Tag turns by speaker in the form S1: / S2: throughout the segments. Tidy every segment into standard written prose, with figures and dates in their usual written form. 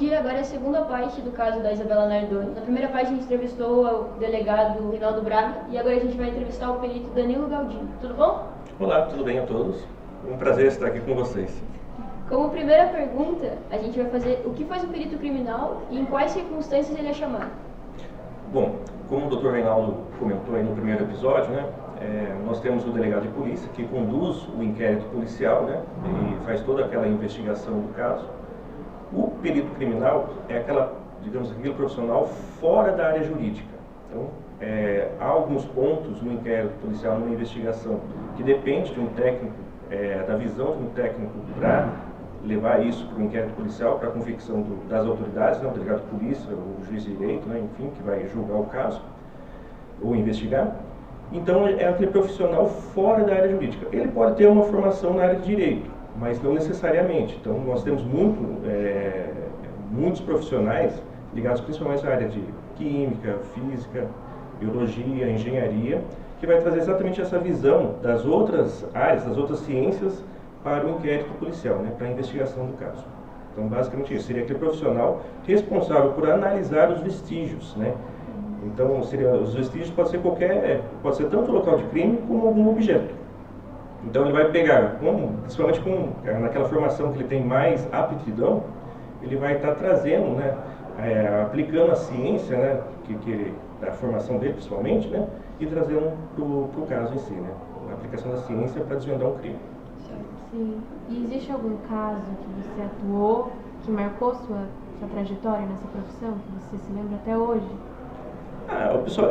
S1: dia, agora é a segunda parte do caso da Isabela Nardoni. Na primeira parte a gente entrevistou o delegado Reinaldo Braga e agora a gente vai entrevistar o perito Danilo Galdino. Tudo bom?
S2: Olá, tudo bem a todos? Um prazer estar aqui com vocês.
S1: Como primeira pergunta, a gente vai fazer o que faz um perito criminal e em quais circunstâncias ele é chamado.
S2: Bom, como o Dr. Reinaldo comentou aí no primeiro episódio, né, nós temos o delegado de polícia que conduz o inquérito policial, né, e faz toda aquela investigação do caso. O perito criminal é aquele profissional fora da área jurídica. Então, há alguns pontos no inquérito policial, numa investigação, que depende de um técnico, da visão de um técnico para levar isso para o inquérito policial, para a convicção das autoridades, né, o delegado de polícia, o juiz de direito, né, enfim, que vai julgar o caso ou investigar. Então, é aquele profissional fora da área jurídica. Ele pode ter uma formação na área de direito, mas não necessariamente. Então, nós temos muitos profissionais ligados principalmente à área de química, física, biologia, engenharia, que vai trazer exatamente essa visão das outras áreas, das outras ciências para o inquérito policial, né, para a investigação do caso. Então, basicamente isso, seria aquele profissional responsável por analisar os vestígios, né? Então, os vestígios pode ser tanto o local de crime como algum objeto. Então, ele vai pegar, principalmente naquela formação que ele tem mais aptidão, ele vai estar trazendo, né, aplicando a ciência, né, da formação dele principalmente, né, e trazendo para o caso em si, né, a aplicação da ciência para desvendar um crime.
S3: Sim. E existe algum caso que você atuou que marcou sua trajetória nessa profissão, que você se lembra até hoje?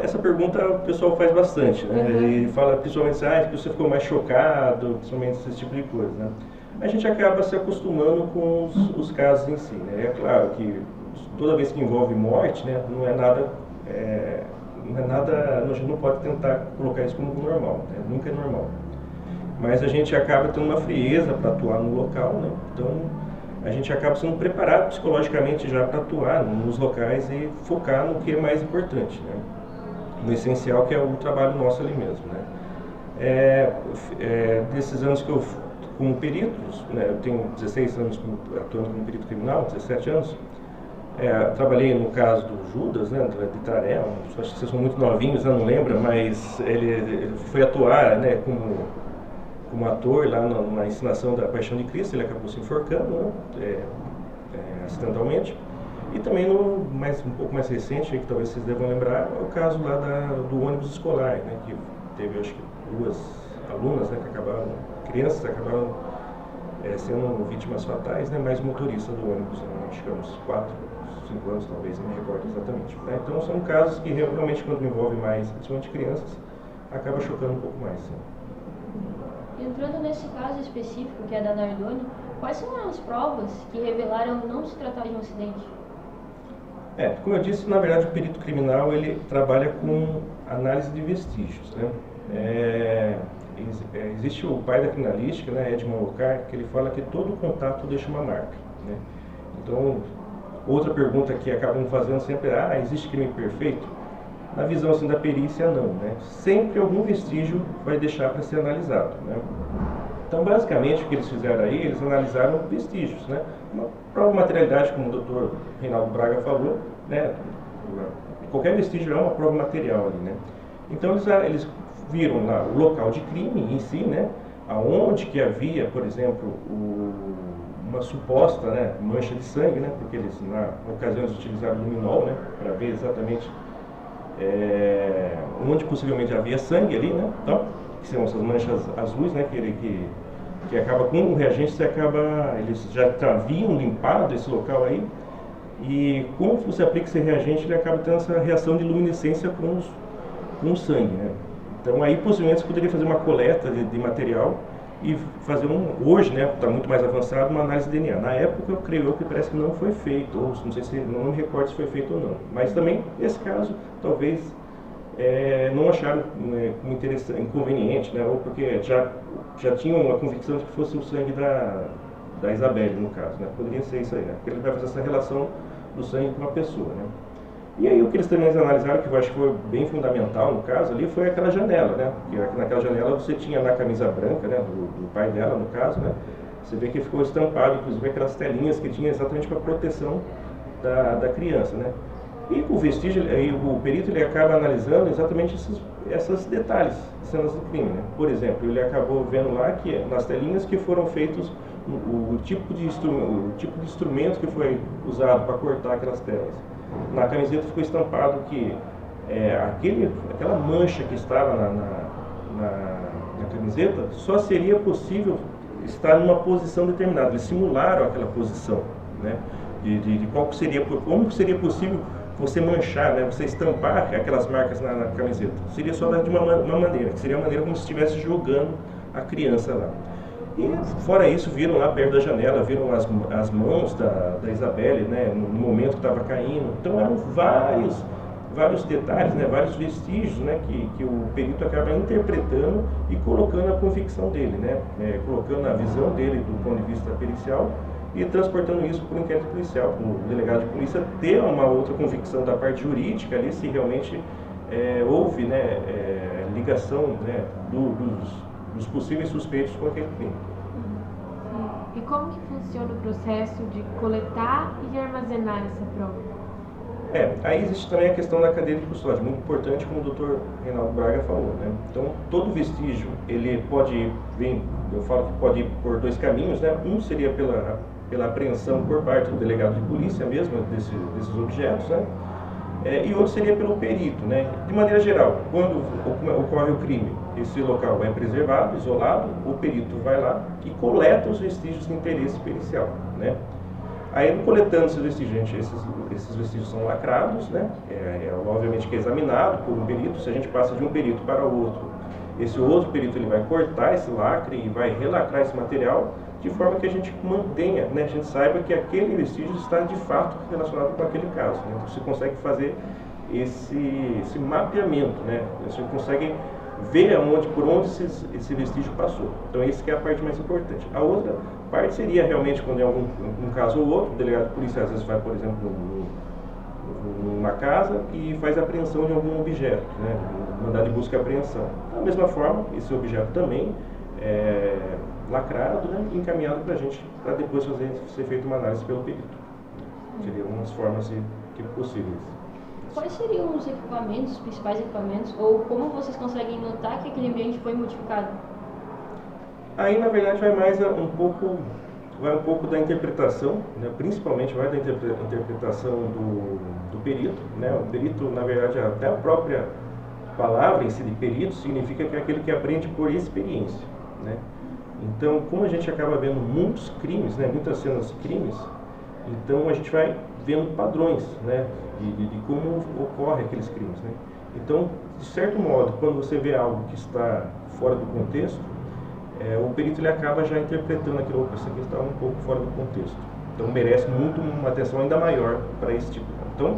S2: Essa pergunta o pessoal faz bastante, né?
S3: Uhum.
S2: E fala principalmente que você ficou mais chocado, principalmente esse tipo de coisa, né? A gente acaba se acostumando com os casos em si, né? É claro que toda vez que envolve morte, né, não é nada, a gente não pode tentar colocar isso como normal, né? Nunca é normal. Mas a gente acaba tendo uma frieza para atuar no local, né? Então, a gente acaba sendo preparado psicologicamente já para atuar nos locais e focar no que é mais importante, né? No essencial, que é o trabalho nosso ali mesmo, né? Desses anos que eu, como perito, né, eu tenho 16 anos atuando como perito criminal, 17 anos, trabalhei no caso do Judas, né, de Itaré, acho que vocês são muito novinhos, né, não lembra, mas ele foi atuar, né, como ator lá na encenação da Paixão de Cristo. Ele acabou se enforcando, né, acidentalmente. E também um pouco mais recente, que talvez vocês devam lembrar, é o caso lá do ônibus escolar, né, que teve, acho que, 2 alunas, né, crianças que acabaram sendo vítimas fatais, né, mais motorista do ônibus, né, acho que uns 4, 5 anos talvez, não me recordo exatamente. Né? Então são casos que realmente, quando envolvem mais, principalmente crianças, acaba chocando um pouco mais. Né?
S1: Entrando nesse caso específico, que é da Nardoni, quais são as provas que revelaram não se tratar de um acidente?
S2: Como eu disse, na verdade o perito criminal ele trabalha com análise de vestígios, né? Existe o pai da criminalística, né, Edmond Locard, que ele fala que todo contato deixa uma marca, né? Então, outra pergunta que acabam fazendo sempre é: existe crime perfeito? Na visão assim, da perícia, não, né? Sempre algum vestígio vai deixar para ser analisado, né? Então, basicamente, o que eles fizeram aí, eles analisaram vestígios, né? Uma prova de materialidade, como o Dr. Reinaldo Braga falou, né? Qualquer vestígio é uma prova material ali, né? Então, eles viram lá o local de crime em si, né? Aonde que havia, por exemplo, uma suposta, né, mancha de sangue, né? Porque eles, na ocasião, eles utilizaram luminol, né? Para ver exatamente onde possivelmente havia sangue ali, né? Então, que são essas manchas azuis, né? Que acaba com o reagente, eles já haviam limpado esse local aí, e como você aplica esse reagente, ele acaba tendo essa reação de luminescência com o sangue, né? Então aí possivelmente você poderia fazer uma coleta de material e fazer hoje, né, está muito mais avançado, uma análise de DNA. Na época eu creio que parece que não foi feito, ou não sei se, não me recordo se foi feito ou não. Mas também, nesse caso, talvez não acharam inconveniente, né, ou porque já tinham a convicção de que fosse o sangue da Isabelle, no caso, né, poderia ser isso aí, né, porque ele vai fazer essa relação do sangue com a pessoa, né. E aí o que eles também analisaram, que eu acho que foi bem fundamental no caso ali, foi aquela janela, né? Porque naquela janela você tinha na camisa branca, né, do pai dela, no caso, né? Você vê que ficou estampado, inclusive aquelas telinhas que tinha exatamente para proteção da criança, né? E o vestígio, o perito ele acaba analisando exatamente esses detalhes, cenas do crime, né? Por exemplo, ele acabou vendo lá que nas telinhas que foram feitos o tipo de instrumento que foi usado para cortar aquelas telas. Na camiseta ficou estampado que aquela mancha que estava na camiseta só seria possível estar numa posição determinada. Eles simularam aquela posição, né? Como seria possível você manchar, né? Você estampar aquelas marcas na camiseta. Seria só de uma maneira, que seria a maneira como se estivesse jogando a criança lá. E fora isso, viram lá perto da janela, viram as mãos da Isabelle, né? No momento que estava caindo. Então eram vários detalhes, né? Vários vestígios, né? Que o perito acaba interpretando e colocando a convicção dele, né? Colocando a visão dele do ponto de vista pericial e transportando isso para o inquérito policial, para o delegado de polícia ter uma outra convicção da parte jurídica ali, se realmente houve, né, ligação, né, dos possíveis suspeitos com aquele crime.
S3: E como que funciona o processo de coletar e armazenar essa prova?
S2: Aí existe também a questão da cadeia de custódia, muito importante, como o Dr. Reinaldo Braga falou, né? Então, todo vestígio, ele pode vir, eu falo que pode ir por dois caminhos, né? Um seria pela apreensão por parte do delegado de polícia mesmo, desses objetos, né? E outro seria pelo perito, né? De maneira geral, quando ocorre o crime, esse local é preservado, isolado, o perito vai lá e coleta os vestígios de interesse pericial, né? Aí, coletando esses vestígios, esses vestígios são lacrados, né? Obviamente que é examinado por um perito. Se a gente passa de um perito para o outro, esse outro perito ele vai cortar esse lacre e vai relacrar esse material de forma que a gente mantenha, né? A gente saiba que aquele vestígio está de fato relacionado com aquele caso, né? Então, você consegue fazer esse mapeamento, né? Você consegue ver por onde esse vestígio passou. Então, essa que é a parte mais importante. A outra parte seria realmente quando é um caso ou outro, o delegado de polícia às vezes vai, por exemplo, numa casa e faz a apreensão de algum objeto, né? Mandado de busca e apreensão. Da mesma forma, esse objeto também é lacrado, né? E encaminhado para a gente, para depois ser feita uma análise pelo perito. Seriam umas formas possíveis.
S1: Quais seriam os equipamentos, os principais equipamentos, ou como vocês conseguem notar que aquele ambiente foi modificado?
S2: Aí, na verdade, vai um pouco da interpretação, né? Principalmente vai da interpretação do perito, né? O perito, na verdade, até a própria palavra em si de perito significa que é aquele que aprende por experiência, né? Então, como a gente acaba vendo muitos crimes, né? Muitas cenas de crimes, então a gente vai vendo padrões, né? De como ocorre aqueles crimes, né? Então, de certo modo, quando você vê algo que está fora do contexto, o perito ele acaba já interpretando aquilo, isso aqui está um pouco fora do contexto. Então, merece muito uma atenção ainda maior para esse tipo. Então,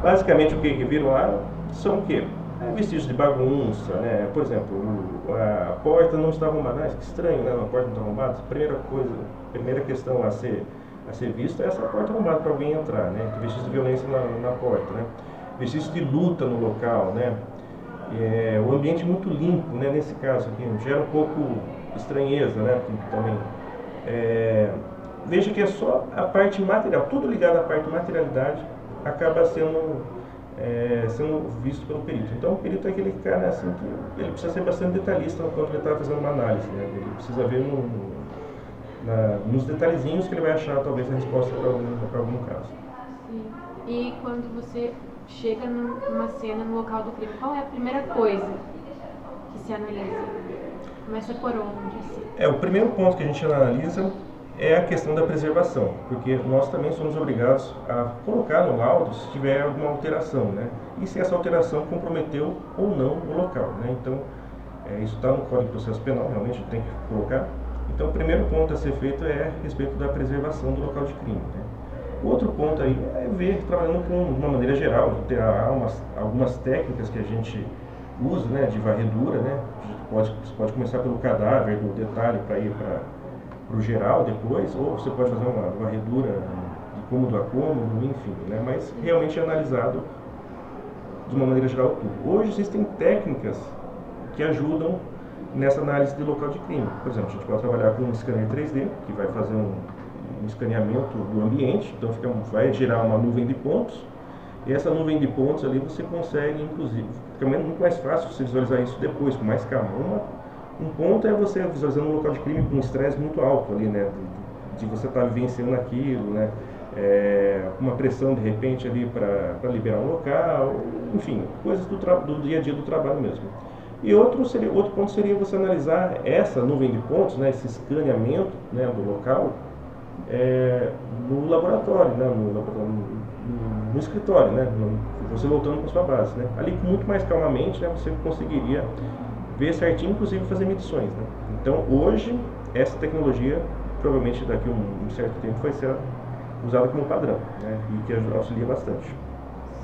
S2: basicamente, o que viram lá são o quê? Vestígios de bagunça, né? Por exemplo, a porta não está arrumada. Que estranho, né? A porta não está arrumada. Primeira questão a ser vista é essa porta arrumada para alguém entrar, né? Vestígios de violência na porta, né? Vestígios de luta no local, né? O ambiente muito limpo, né? Nesse caso aqui, gera um pouco estranheza, né? Também. Veja que é só a parte material, tudo ligado à parte materialidade acaba sendo visto pelo perito. Então, o perito é aquele cara assim que ele precisa ser bastante detalhista quando ele está fazendo uma análise, né? Ele precisa ver nos detalhezinhos que ele vai achar talvez a resposta para algum caso.
S3: Sim. E quando você chega numa cena no local do crime, qual é a primeira coisa que se analisa? Começa por onde? Assim?
S2: O primeiro ponto que a gente analisa é a questão da preservação, porque nós também somos obrigados a colocar no laudo se tiver alguma alteração, né? E se essa alteração comprometeu ou não o local, né? Então, isso está no Código de Processo Penal, realmente tem que colocar. Então, o primeiro ponto a ser feito é a respeito da preservação do local de crime, né? O outro ponto aí é ver, trabalhando de uma maneira geral, há algumas técnicas que a gente usa, né, de varredura, né? Você pode começar pelo cadáver, do detalhe, para ir para o geral depois, ou você pode fazer uma varredura de cômodo a cômodo, enfim, né? Mas realmente é analisado de uma maneira geral tudo. Hoje existem técnicas que ajudam nessa análise de local de crime. Por exemplo, a gente pode trabalhar com um scanner 3D, que vai fazer um escaneamento do ambiente, então vai gerar uma nuvem de pontos, e essa nuvem de pontos ali você consegue, inclusive, fica muito mais fácil você visualizar isso depois, com mais calma. Um ponto é você visualizando um local de crime com um estresse muito alto ali, né, de você estar vivenciando aquilo, né, uma pressão de repente ali para liberar um local, enfim, coisas do dia a dia do trabalho mesmo. E outro ponto seria você analisar essa nuvem de pontos, né, esse escaneamento, né, do local no laboratório, né, no escritório, né, você voltando para sua base, né. Ali muito mais calmamente, né, você conseguiria ver certinho, inclusive fazer medições, né. Então hoje essa tecnologia provavelmente daqui a um certo tempo vai ser usada como padrão, né, e que auxilia bastante.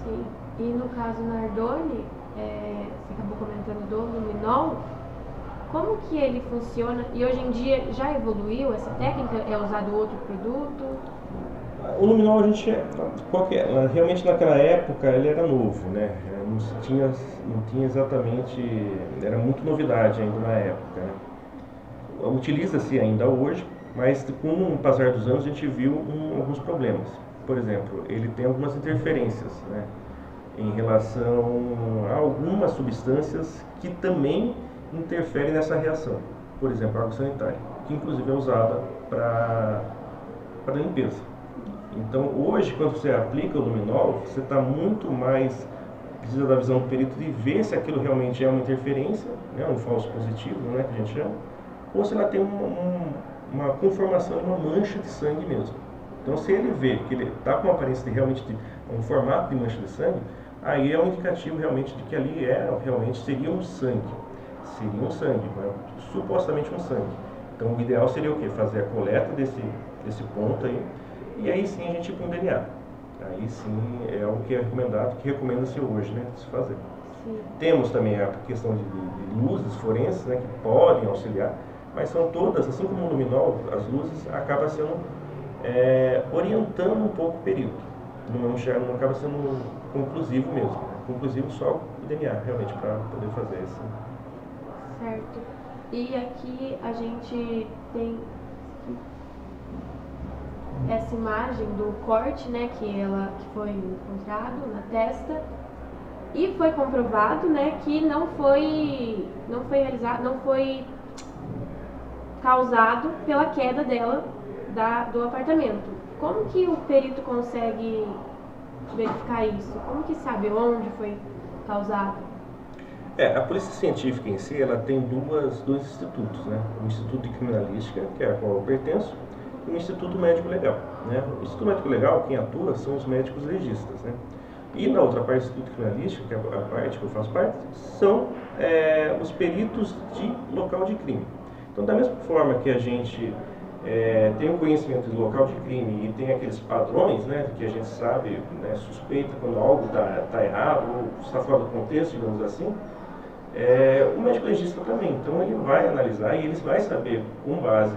S3: Sim. E no caso Nardoni, você acabou comentando do luminol, como que ele funciona? E hoje em dia já evoluiu essa técnica? É usado outro produto?
S2: O luminol a gente realmente naquela época ele era novo, né? Não tinha exatamente, era muito novidade ainda na época, né? Utiliza-se ainda hoje, mas com o passar dos anos a gente viu alguns problemas. Por exemplo, ele tem algumas interferências, né, em relação a algumas substâncias que também interferem nessa reação. Por exemplo, a água sanitária, que inclusive é usada para limpeza. Então hoje, quando você aplica o luminol, você está muito mais, precisa da visão do perito de ver se aquilo realmente é uma interferência, né, um falso positivo, né, que a gente chama, ou se ela tem uma conformação de uma mancha de sangue mesmo. Então se ele vê que ele está com uma aparência de realmente um formato de mancha de sangue, aí é um indicativo realmente de que ali realmente seria um sangue, né, supostamente um sangue. Então o ideal seria o quê? Fazer a coleta desse ponto aí, e aí sim a gente ir para um DNA. Aí sim é o que é recomendado, que recomenda-se hoje, né, de se fazer.
S3: Sim.
S2: Temos também a questão de luzes forenses, né, que podem auxiliar, mas são todas, assim como o luminol, as luzes acabam sendo orientando um pouco o perito. Não acaba sendo conclusivo mesmo. Né? Conclusivo só o DNA, realmente, para poder fazer isso.
S3: Certo. E aqui a gente tem essa imagem do corte, né, que foi encontrado na testa, e foi comprovado, né, que não foi causado pela queda dela do apartamento. Como que o perito consegue verificar isso? Como que sabe onde foi causado?
S2: A polícia científica em si, ela tem dois institutos, né? O Instituto de Criminalística, que é a qual eu pertenço, e o Instituto Médico Legal, né? O Instituto Médico Legal, quem atua são os médicos legistas, né? E na outra parte do Instituto Criminalístico, que é a parte que eu faço parte, são os peritos de local de crime. Então, da mesma forma que a gente tem o conhecimento do local de crime e tem aqueles padrões, né, que a gente sabe, né, suspeita quando algo está errado ou está fora do contexto, digamos assim, o médico legista também. Então, ele vai analisar e ele vai saber, com base,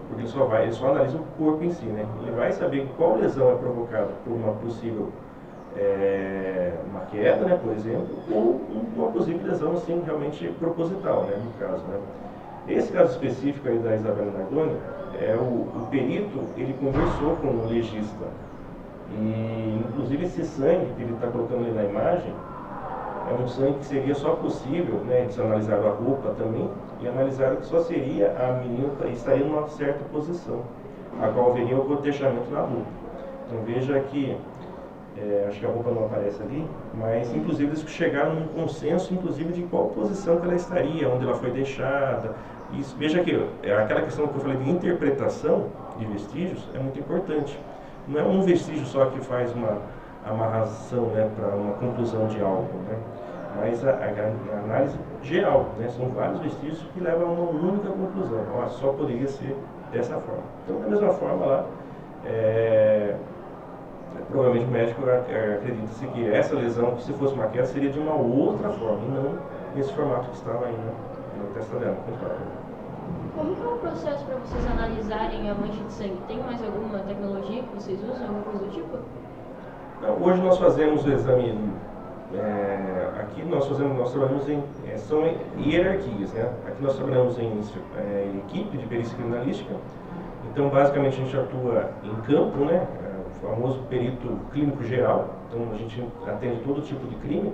S2: porque ele só analisa o corpo em si, né, ele vai saber qual lesão é provocada por uma possível uma queda, né, por exemplo, ou uma possível lesão assim, realmente proposital, né, no caso, né. Esse caso específico aí da Isabela Nardoni, o perito, ele conversou com o legista e inclusive esse sangue que ele está colocando ali na imagem é um sangue que seria só possível, né, eles analisaram a roupa também e analisaram que só seria a menina estaria numa certa posição, a qual haveria o gotejamento na roupa. Então veja que acho que a roupa não aparece ali, mas inclusive eles chegaram num consenso, inclusive, de qual posição que ela estaria, onde ela foi deixada. Isso, veja que aquela questão que eu falei de interpretação de vestígios é muito importante. Não é um vestígio só que faz uma amarração, né, para uma conclusão de algo, né, mas a análise geral, né, são vários vestígios que levam a uma única conclusão. Só poderia ser dessa forma. Então, da mesma forma lá, provavelmente o médico acredita-se que essa lesão, se fosse uma queda, seria de uma outra forma, e não nesse formato que estava aí na testa dela.
S1: Como que é o processo para vocês analisarem a mancha de sangue? Tem mais alguma tecnologia que vocês usam, alguma coisa do tipo?
S2: Não, hoje nós fazemos o exame, aqui nós trabalhamos são hierarquias, né? Aqui nós trabalhamos em equipe de perícia criminalística, Então, basicamente, a gente atua em campo, né? O famoso perito clínico geral. Então, a gente atende todo tipo de crime,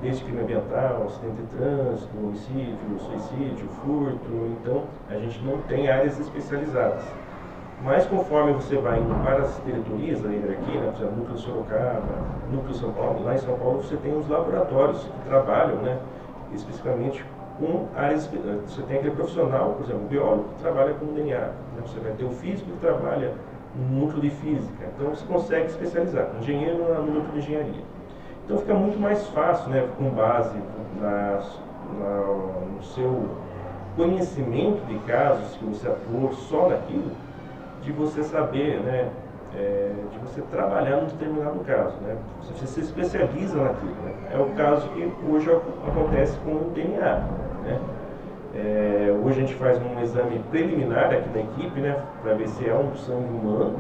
S2: desde crime ambiental, acidente de trânsito, homicídio, suicídio, furto. Então, a gente não tem áreas especializadas. Mas conforme você vai indo para as diretorias, a hierarquia, né, por exemplo, Núcleo Sorocaba, Núcleo São Paulo, lá em São Paulo você tem os laboratórios que trabalham, né, especificamente com áreas. Você tem aquele profissional, por exemplo, o biólogo que trabalha com DNA, né, você vai ter o físico que trabalha no núcleo de física, então você consegue especializar, engenheiro no núcleo de engenharia. Então fica muito mais fácil, né, com base no seu conhecimento de casos que você atuou só naquilo, de você saber, né, de você trabalhar num determinado caso, né, você se especializa naquilo, né. É o caso que hoje acontece com o DNA, né. Hoje a gente faz um exame preliminar aqui na equipe, né, para ver se é um sangue humano.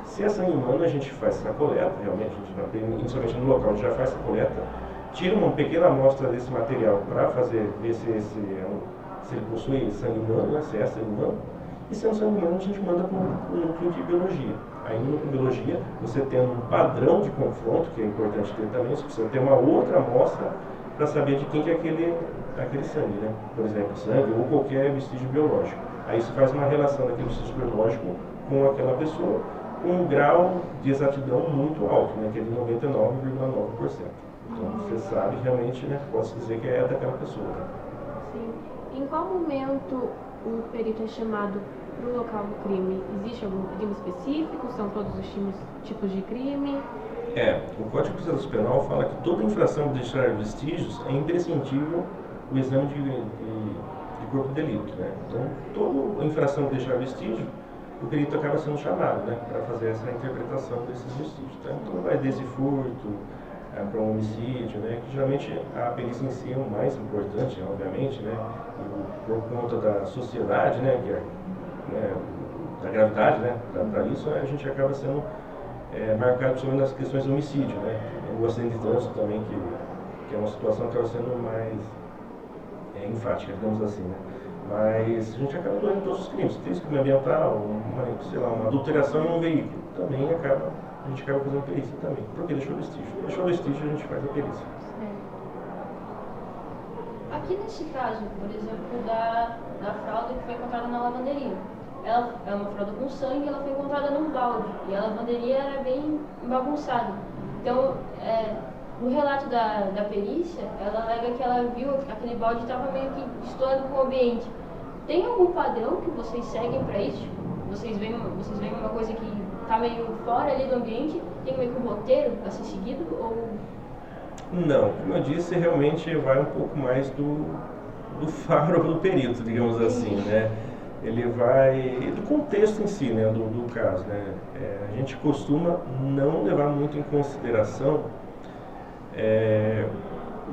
S2: Se é sangue humano, a gente faz essa coleta, realmente, inicialmente no local a gente já faz essa coleta, tira uma pequena amostra desse material para ver se ele possui sangue humano, né, se é sangue humano. E se é um sangue humano, a gente manda para o núcleo de biologia. Aí no núcleo de biologia, você tem um padrão de confronto, que é importante ter também, você precisa ter uma outra amostra para saber de quem que é aquele sangue, né? Por exemplo, sangue ou qualquer vestígio biológico. Aí você faz uma relação daquele vestígio biológico com aquela pessoa, com um grau de exatidão muito alto, né? Que é de 99,9%. Então você sabe realmente, né? Posso dizer que é daquela pessoa. Né?
S3: Sim. Em qual momento o perito é chamado para o local do crime? Existe algum crime específico? São todos os tipos de crime?
S2: O Código de Processo Penal fala que toda infração de deixar vestígios é imprescindível o exame de corpo de delito, né? Então, toda infração de deixar vestígio, o perito acaba sendo chamado, né, para fazer essa interpretação desses vestígios. Tá? Então, vai desde furto para um homicídio, né, que geralmente a perícia em si é o mais importante, obviamente, né, e por conta da sociedade, né, que da gravidade, né, para isso a gente acaba sendo marcado principalmente nas questões de homicídio, né, o acidente de trânsito também, que é uma situação que acaba sendo mais enfática, digamos assim, né. Mas a gente acaba doendo todos os crimes, desde crime ambiental, uma adulteração em um veículo, também a gente acaba fazendo perícia também, porque deixou vestígio. Deixou vestígio, a gente faz a perícia.
S1: Aqui nesse caso, por exemplo, da fralda que foi encontrada na lavanderia. Ela é uma fralda com sangue, ela foi encontrada num balde, e a lavanderia era bem bagunçada. Então, no relato da perícia, ela alega que ela viu aquele balde estava meio que destoando com o ambiente. Tem algum padrão que vocês seguem para isso? Vocês veem uma coisa que está meio fora ali do ambiente? Tem meio que um roteiro a ser seguido? Ou...
S2: Não, como eu disse, realmente vai um pouco mais do faro do perito, digamos assim, né? Ele vai do contexto em si, né, do caso, né? A gente costuma não levar muito em consideração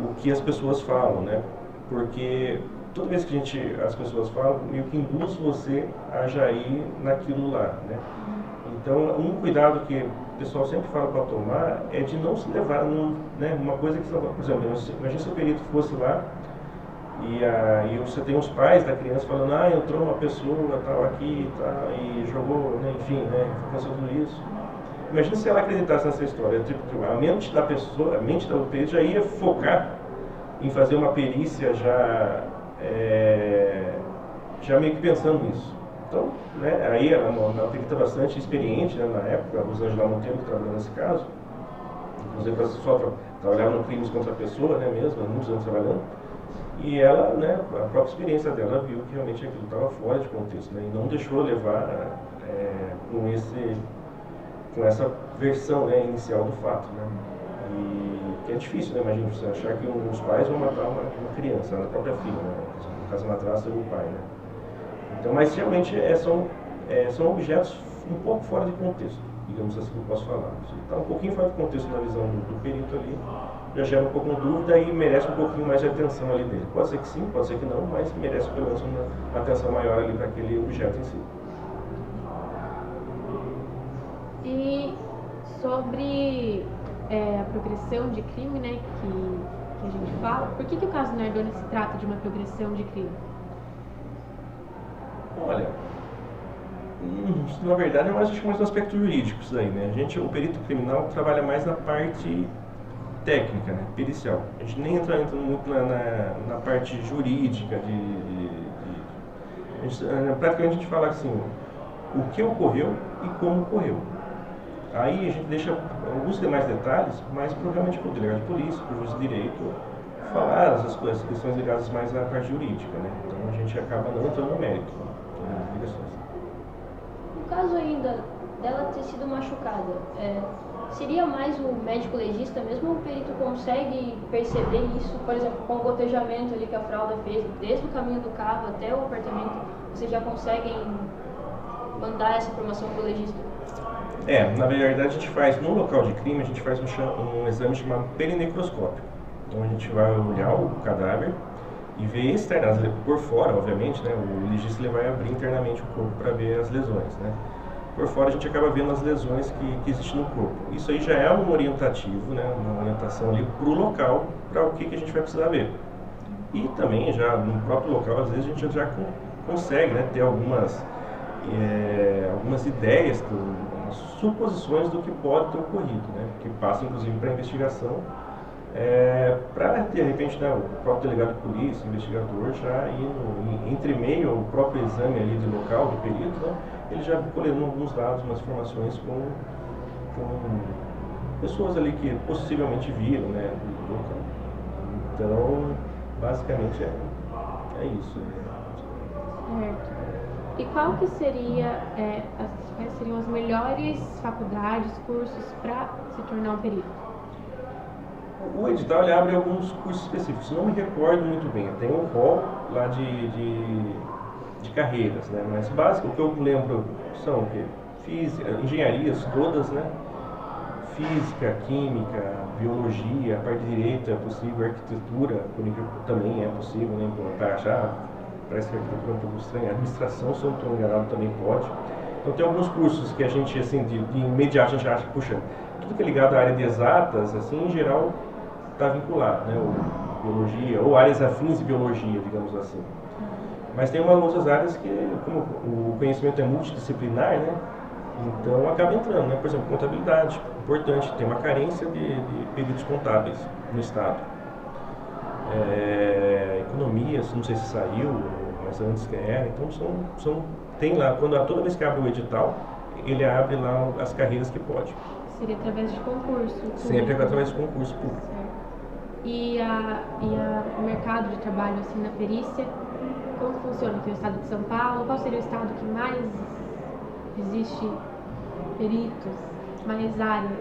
S2: o que as pessoas falam, né? Porque toda vez que as pessoas falam, meio que induz você a já ir naquilo lá, né? Então, um cuidado que o pessoal sempre fala para tomar é de não se levar né, uma coisa que, por exemplo, imagina se o perito fosse lá e aí você tem os pais da criança falando, entrou uma pessoa tal aqui tal, e jogou, né, enfim, né, aconteceu tudo isso. Imagina se ela acreditasse nessa história, a mente da pessoa, a mente do perito já ia focar em fazer uma perícia já meio que pensando nisso. Então, né, aí ela é uma perita bastante experiente, né, na época, a Rosângela Monteiro, que trabalhou nesse caso, inclusive ela só trabalhava no crimes contra a pessoa, né, mesmo, há muitos anos trabalhando, e ela, né, a própria experiência dela viu que realmente aquilo estava fora de contexto, né, e não deixou levar com essa versão, né, inicial do fato, né, e que é difícil, né, imagina você achar que os pais vão matar uma criança, a própria filha, né, no caso madrasta ou o pai, né. Então, mas realmente são objetos um pouco fora de contexto, digamos assim, que eu posso falar. Se está um pouquinho fora de contexto na visão do perito ali, já gera um pouco de dúvida e merece um pouquinho mais de atenção ali dele. Pode ser que sim, pode ser que não, mas merece pelo menos uma atenção maior ali para aquele objeto em si.
S3: E sobre a progressão de crime, né, que a gente fala, por que o caso Nardoni se trata de uma progressão de crime?
S2: Olha, Na verdade, eu acho que mais no aspecto jurídico isso daí, né? O perito criminal trabalha mais na parte técnica, né? Pericial. A gente nem entra muito na parte jurídica praticamente a gente fala assim, o que ocorreu e como ocorreu. Aí a gente deixa alguns demais detalhes, mas realmente para o delegado de polícia, para o juiz de direito, falar essas coisas, questões ligadas mais à parte jurídica, né? Então a gente acaba não entrando no mérito, nas ligações.
S1: No caso ainda dela ter sido machucada, seria mais o médico legista mesmo ou o perito consegue perceber isso, por exemplo, com o gotejamento ali que a fralda fez, desde o caminho do carro até o apartamento, vocês já conseguem mandar essa informação para o legista?
S2: Na verdade a gente faz, no local de crime, a gente faz um exame chamado perinecroscópio. Então a gente vai olhar o cadáver e ver externamente, por fora, obviamente, né? O legista ele vai abrir internamente o corpo para ver as lesões, né? Por fora a gente acaba vendo as lesões que existem no corpo. Isso aí já é um orientativo, né? Uma orientação ali para o local, para o que a gente vai precisar ver. E também já no próprio local, às vezes a gente já consegue, né, ter algumas ideias, suposições do que pode ter ocorrido, né? Que passa inclusive para a investigação, para de repente, né, o próprio delegado de polícia, o investigador, já ir entre meio ao próprio exame ali do local, do perito, né, ele já colhendo alguns dados, umas informações com pessoas ali que possivelmente viram, né, do local. Então, basicamente é isso.
S3: Certo. E qual que seria, quais seriam as melhores faculdades, cursos para se tornar um perito?
S2: O edital ele abre alguns cursos específicos, não me recordo muito bem, tem um rol lá de carreiras, né? Mas básico, o que eu lembro são o quê? Física, engenharias todas, né? Física, química, biologia, a parte de direito é possível, arquitetura também é possível, né? Para achar, parece que a arquitetura é um pouco estranha, administração, se eu não estou enganado, também pode. Então tem alguns cursos que a gente, assim, de imediato a gente acha, puxa, tudo que é ligado à área de exatas, assim, em geral, está vinculado, né? Ou biologia, ou áreas afins de biologia, digamos assim. Mas tem outras áreas que, como o conhecimento é multidisciplinar, né? Então acaba entrando, né? Por exemplo, contabilidade, importante, tem uma carência de peritos contábeis no estado. Economia, não sei se saiu, mas antes que era, então tem lá, toda vez que abre o edital, ele abre lá as carreiras que pode.
S3: Seria através de concurso público.
S2: Sempre através de concurso público.
S3: Certo. E o mercado de trabalho assim na perícia, como funciona? Tem o estado de São Paulo, qual seria o estado que mais existe peritos, mais área de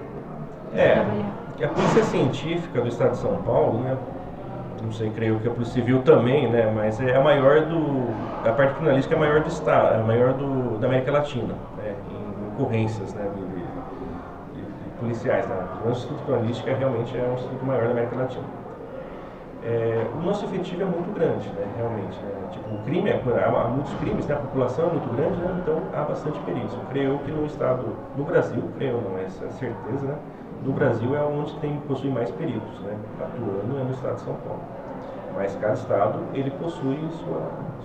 S3: trabalhar?
S2: A Polícia Científica do estado de São Paulo, né? Não sei, creio que a Polícia Civil também, né? Mas é a maior a parte criminalística é a maior do estado, é a maior da América Latina, né? Em ocorrências, né? De policiais, né? O Instituto Criminalística realmente é um instituto maior da América Latina. O nosso efetivo é muito grande, né? Realmente, né? Tipo, o crime, há muitos crimes, né? A população é muito grande, né? Então há bastante perícia. Eu creio que no estado, no Brasil, creio não, é certeza, né? No Brasil é onde possui mais peritos, né? Atuando é no estado de São Paulo. Mas cada estado, ele possui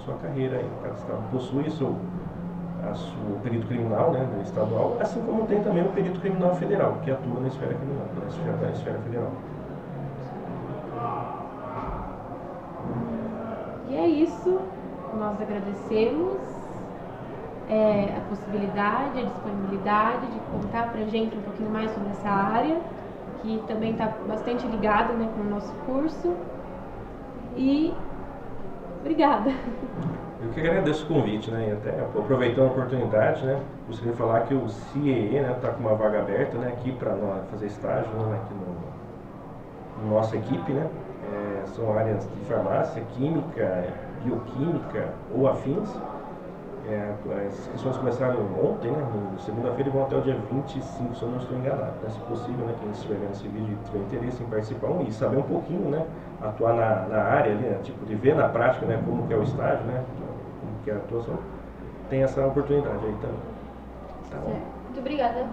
S2: sua carreira aí. Cada estado possui o perito criminal, né, estadual, assim como tem também o perito criminal federal, que atua na esfera criminal, na esfera federal.
S3: E é isso, nós agradecemos a possibilidade, a disponibilidade de contar pra gente um pouquinho mais sobre essa área, que também está bastante ligada, né, com o nosso curso. E obrigada.
S2: Eu que agradeço o convite, né, e até aproveitando a oportunidade, né, gostaria de falar que o CIEE, né, está com uma vaga aberta, né, aqui para fazer estágio, né, aqui no nossa equipe, né, são áreas de farmácia, química, bioquímica ou afins. As inscrições começaram ontem, né, segunda-feira, e vão até o dia 25, se eu não estou enganado, né, se possível, né, quem estiver vendo esse vídeo e tiver interesse em participar e saber um pouquinho, né, atuar na área ali, né, tipo, de ver na prática, né, como que é o estágio, né, como que é a atuação, tem essa oportunidade aí também. Tá bom?
S1: Muito obrigada.